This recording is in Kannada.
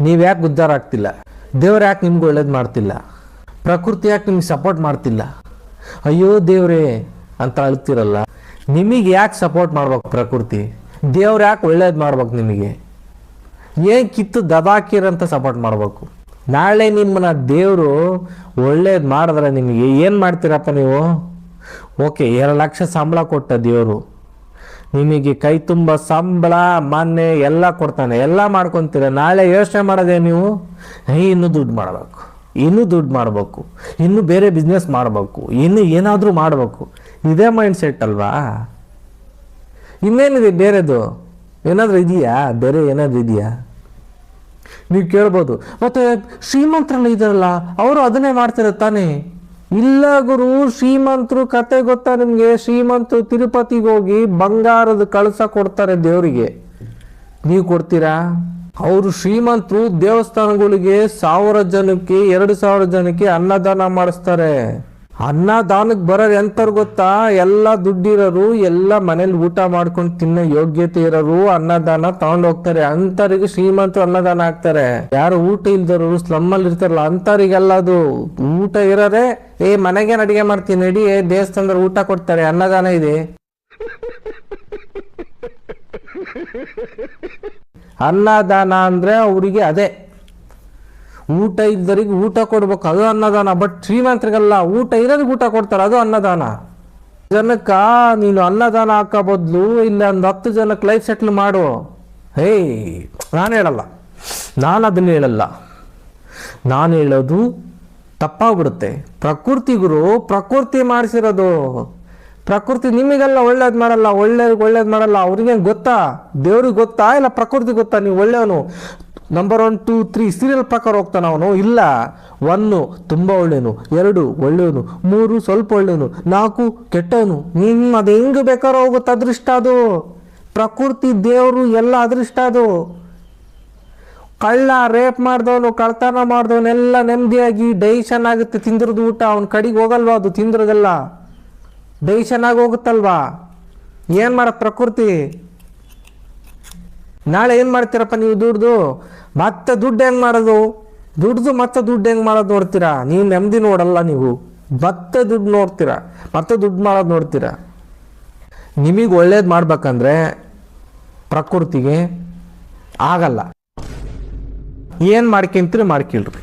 ನೀವು ಯಾಕೆ ಉದ್ಧಾರ ಆಗ್ತಿಲ್ಲ? ದೇವ್ರು ಯಾಕೆ ನಿಮ್ಗೆ ಒಳ್ಳೇದು ಮಾಡ್ತಿಲ್ಲ? ಪ್ರಕೃತಿ ಯಾಕೆ ನಿಮ್ಗೆ ಸಪೋರ್ಟ್ ಮಾಡ್ತಿಲ್ಲ? ಅಯ್ಯೋ ದೇವ್ರೇ ಅಂತ ಅಳ್ತಿರಲ್ಲ. ನಿಮಗೆ ಯಾಕೆ ಸಪೋರ್ಟ್ ಮಾಡ್ಬೇಕು ಪ್ರಕೃತಿ? ದೇವ್ರು ಯಾಕೆ ಒಳ್ಳೇದು ಮಾಡ್ಬೇಕು ನಿಮಗೆ? ಏನು ಕಿತ್ತು ದಬಾಕಿರಂತ ಸಪೋರ್ಟ್ ಮಾಡಬೇಕು? ನಾಳೆ ನಿಮ್ಮನ್ನ ದೇವರು ಒಳ್ಳೇದು ಮಾಡಿದ್ರೆ ನಿಮಗೆ ಏನು ಮಾಡ್ತೀರಪ್ಪ ನೀವು? ಓಕೆ, 2 ಲಕ್ಷ ಸಂಬಳ ಕೊಟ್ಟ ದೇವರು ನಿಮಗೆ ಕೈ ತುಂಬ ಸಂಬಳ ಮೊನ್ನೆ ಎಲ್ಲ ಕೊಡ್ತಾನೆ, ಎಲ್ಲ ಮಾಡ್ಕೊತೀರ. ನಾಳೆ ಯೋಚನೆ ಮಾಡೋದೇ ನೀವು, ಇನ್ನೂ ದುಡ್ಡು ಮಾಡಬೇಕು, ಇನ್ನೂ ದುಡ್ಡು ಮಾಡಬೇಕು, ಇನ್ನೂ ಬೇರೆ ಬಿಸ್ನೆಸ್ ಮಾಡಬೇಕು, ಇನ್ನೂ ಏನಾದರೂ ಮಾಡಬೇಕು. ಇದೇ ಮೈಂಡ್ ಸೆಟ್ ಅಲ್ವಾ? ಇನ್ನೇನಿದೆ ಬೇರೆದು? ಏನಾದರೂ ಇದೆಯಾ? ಬೇರೆ ಏನಾದರೂ ಇದೆಯಾ? ನೀವು ಕೇಳ್ಬೋದು, ಮತ್ತೆ ಶ್ರೀಮಂತರೆಲ್ಲ ಇದ್ದಾರಲ್ಲ ಅವರು ಅದನ್ನೇ ಮಾಡ್ತಾರೆ ತಾನೇ? ಇಲ್ಲ ಗುರು, ಶ್ರೀಮಂತರು ಕತೆ ಗೊತ್ತಾ ನಿಮಗೆ? ಶ್ರೀಮಂತರು ತಿರುಪತಿಗೆ ಹೋಗಿ ಬಂಗಾರದ ಕಳಸ ಕೊಡ್ತಾರೆ ದೇವರಿಗೆ, ನೀವು ಕೊಡ್ತೀರಾ? ಅವರು ಶ್ರೀಮಂತರು ದೇವಸ್ಥಾನಗಳಿಗೆ 1000 ಜನಕ್ಕೆ 2000 ಜನಕ್ಕೆ ಅನ್ನದಾನ ಮಾಡಿಸ್ತಾರೆ. ಅನ್ನದಾನಕ್ಕೆ ಬರೋರು ಎಂತವ್ರು ಗೊತ್ತಾ? ಎಲ್ಲ ದುಡ್ಡಿರೋರು, ಎಲ್ಲ ಮನೇಲಿ ಊಟ ಮಾಡ್ಕೊಂಡು ತಿನ್ನೋ ಯೋಗ್ಯತೆ ಇರೋರು ಅನ್ನದಾನ ತಗೊಂಡು ಹೋಗ್ತಾರೆ. ಅಂತವರಿಗೆ ಶ್ರೀಮಂತರು ಅನ್ನದಾನ ಹಾಕ್ತಾರೆ. ಯಾರು ಊಟ ಇಲ್ದವರು ಸ್ಲಮ್ಮಲ್ಲಿ ಇರ್ತಾರಲ್ಲ ಅಂತವರಿಗೆಲ್ಲ ಅದು ಊಟ ಇರೋರೆ, ಮನೆಗೇನು ಅಡಿಗೆ ಮಾಡ್ತೀನಿ ನಡಿ, ದೇವಸ್ಥಾನದಲ್ಲಿ ಊಟ ಕೊಡ್ತಾರೆ, ಅನ್ನದಾನ ಇದೆ. ಅನ್ನದಾನ ಅಂದ್ರೆ ಅವರಿಗೆ ಅದೇ, ಊಟ ಇದ್ದರಿಗೆ ಊಟ ಕೊಡ್ಬೇಕು, ಅದು ಅನ್ನದಾನ. ಬಟ್ ಶ್ರೀಮಂತರಿಗೆಲ್ಲ ಊಟ ಇರೋರಿಗೆ ಊಟ ಕೊಡ್ತಾರೆ, ಅದು ಅನ್ನದಾನ. ಜನಕ್ಕ ನೀನು ಅನ್ನದಾನ ಹಾಕೋ ಬದಲು ಇಲ್ಲ ಒಂದು 10 ಜನಕ್ಕೆ ಲೈಫ್ ಸೆಟ್ಲ್ ಮಾಡು. ನಾನು ಹೇಳಲ್ಲ, ನಾನು ಅದನ್ನ ಹೇಳಲ್ಲ. ನಾನು ಹೇಳೋದು ತಪ್ಪಾಗ್ಬಿಡುತ್ತೆ. ಪ್ರಕೃತಿಗುರು ಪ್ರಕೃತಿ ಮಾಡಿಸಿರೋದು. ಪ್ರಕೃತಿ ನಿಮಗೆಲ್ಲ ಒಳ್ಳೇದು ಮಾಡಲ್ಲ, ಒಳ್ಳೇದು ಮಾಡಲ್ಲ. ಅವ್ರಿಗೇನು ಗೊತ್ತಾ? ದೇವ್ರಿಗೆ ಗೊತ್ತಾ ಇಲ್ಲ ಪ್ರಕೃತಿ ಗೊತ್ತಾ? ನೀವು ಒಳ್ಳೆಯವನು ನಂಬರ್ 1 2 3 ಸೀರಿಯಲ್ ಪ್ರಕಾರ ಹೋಗ್ತಾನ ಅವನು. ಇಲ್ಲ, 1 ತುಂಬ ಒಳ್ಳೆಯವನು, 2 ಒಳ್ಳೆಯವನು, 3 ಸ್ವಲ್ಪ ಒಳ್ಳೆಯವನು, 4 ಕೆಟ್ಟವನು. ನಿಮ್ಮ ಅದು ಹೆಂಗೆ ಬೇಕಾದ್ರೂ ಹೋಗುತ್ತೆ, ಅದೃಷ್ಟ ಅದು. ಪ್ರಕೃತಿ ದೇವರು ಎಲ್ಲ ಅದೃಷ್ಟ ಅದು. ಕಳ್ಳ ರೇಪ್ ಮಾಡ್ದವನು, ಕಳ್ತನ ಮಾಡ್ದವನೆಲ್ಲ ನೆಮ್ಮದಿಯಾಗಿ ಡೈಜೆಷನ್ ಆಗುತ್ತೆ ತಿಂದ್ರದ್ದು ಊಟ. ಅವನ ಕಡೆಗೆ ಹೋಗಲ್ವಾ ಅದು ತಿಂದ್ರದೆಲ್ಲ? ಡೈಜೆಷನ್ ಆಗಿ ಹೋಗುತ್ತಲ್ವಾ? ಏನು ಮಾಡಕ್ಕೆ ಪ್ರಕೃತಿ? ನಾಳೆ ಏನು ಮಾಡ್ತೀರಪ್ಪ ನೀವು? ದುಡ್ದು ಮತ್ತೆ ದುಡ್ಡು ಹೆಂಗೆ ಮಾಡೋದು? ಮತ್ತೆ ದುಡ್ಡು ಹೆಂಗೆ ಮಾಡೋದು ನೋಡ್ತೀರಾ ನೀವು? ನೆಮ್ಮದಿ ನೋಡಲ್ಲ ನೀವು, ಮತ್ತೆ ದುಡ್ಡು ನೋಡ್ತೀರಾ, ಮತ್ತೆ ದುಡ್ಡು ಮಾಡೋದು ನೋಡ್ತೀರಾ. ನಿಮಗೆ ಒಳ್ಳೇದು ಮಾಡ್ಬೇಕಂದ್ರೆ ಪ್ರಕೃತಿಗೆ ಆಗಲ್ಲ. ಏನು ಮಾಡ್ಕೊಂತೀರಿ ಮಾಡ್ಕೊಳ್ರಿ.